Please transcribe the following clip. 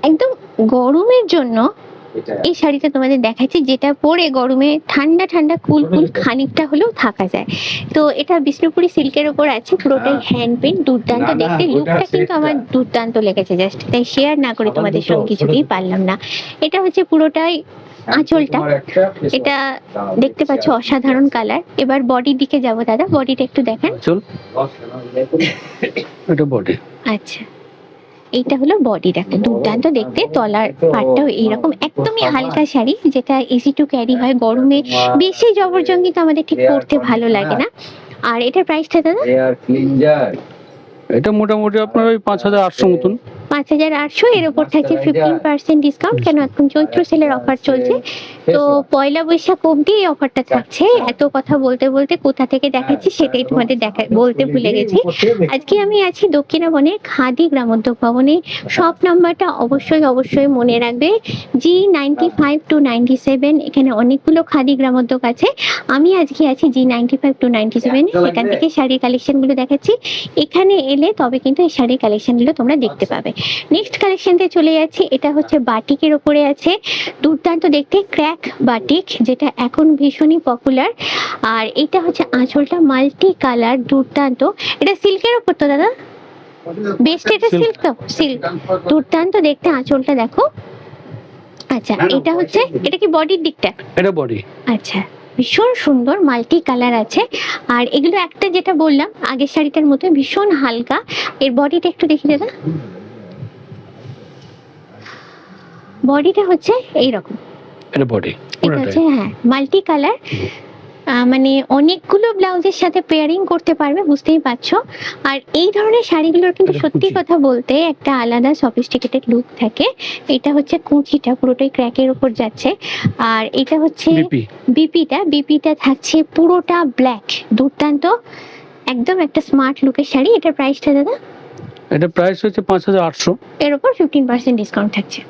একদম গরমের জন্য এই শাড়িটা তোমাদের দেখাচ্ছি, যেটা পরে গরমে ঠান্ডা ঠান্ডা কুল কুল খানিকটা হলেও থাকা যায়। তো এটা বিষ্ণুপুরি সিল্কের ওপর আছে, পুরোটাই হ্যান্ড পেন্ট, দুর্দান্ত দেখতে। লুকটা কিন্তু আমার দুর্দান্ত লেগেছে, জাস্ট তাই শেয়ার না করে তোমাদের সঙ্গে কিছুতেই পারলাম না। এটা হচ্ছে পুরোটাই আঁচলটা, এটা দেখতে পাচ্ছ অসাধারণ কালার। এবার বডির দিকে যাবো দাদা, বডিটা একটু দেখান। এটা বডি। আচ্ছা, এইটা হলো বডি, দেখো দুর্দান্ত দেখতে। তলার পাটটাও এইরকম একদমই হালকা শাড়ি, যেটা ইজি টু ক্যারি হয়। গরমে বেশি জবরজঙ্গি তো আমাদের ঠিক পরতে ভালো লাগে না। আর এটার প্রাইসটা দাদা? এটা মোটামুটি আপনার ওই 5800 মতন। 5800। এর উপর থাকছে 15% ডিসকাউন্ট, কেন এখন চৈত্র সেলের অফার চলছে। তো পয়লা বৈশাখ অবধি এই অফারটা থাকছে। এত কথা বলতে বলতে কোথা থেকে দেখাচ্ছি সেটাই তোমাদের বলতে ভুলে গেছি। আজকে আমি আছি দক্ষিণাবনের খাদি গ্রামোদ্যোগ ভবনে। শপ নাম্বারটা অবশ্যই মনে রাখবে, G95 to 97। এখানে অনেকগুলো খাদি গ্রামোদ্যোগ আছে, আমি আজকে আছি G95 to 97। সেখান থেকে শাড়ির কালেকশনগুলো দেখাচ্ছি। এখানে এলে তবে কিন্তু এই শাড়ির কালেকশনগুলো তোমরা দেখতে পাবে। নেক্সট কালেকশনতে চলে যাচ্ছি, এটা হচ্ছে বাটিকের উপরে আছে, দুর্দান্ত দেখতে ক্র্যাক বাটিক, যেটা এখন ভীষণই পপুলার। আর এটা হচ্ছে আঁচলটা মাল্টি কালার, দুর্দান্ত। এটা সিল্কের উপর তো দাদা? বেস্ট, এটা সিল্ক তো? সিল্ক, দুর্দান্ত দেখতে। আঁচলটা দেখো। আচ্ছা, এটা হচ্ছে, এটা কি বডির দিকটা? এটা বডি। আচ্ছা, ভীষণ সুন্দর মাল্টি কালার আছে। আর এগুলো একটা যেটা বললাম আগের শাড়িটার মতো ভীষণ হালকা। এর বডিটা একটু দেখি দাদা, বডিটা হচ্ছে এইরকম। এটা বডি, এটা হচ্ছে হ্যাঁ মাল্টি কালার, মানে অনেকগুলো ব্লাউজের সাথে পেয়ারিং করতে পারবে, বুঝতেই পারছো। আর এই ধরনের শাড়িগুলোর কিন্তু সত্যি কথা বলতে একটা আলাদা সফিস্টিকেটেড লুক থাকে। এটা হচ্ছে কুচিটা পুরোটাই ক্র্যাকের উপর যাচ্ছে। আর এটা হচ্ছে বিপিটা থাকছে পুরোটা ব্ল্যাক, দুর্দান্ত একদম একটা স্মার্ট লুকের শাড়ি। এটার প্রাইসটা দাদা? এটা প্রাইস হচ্ছে 5800। এর উপর 15% ডিসকাউন্ট থাকছে।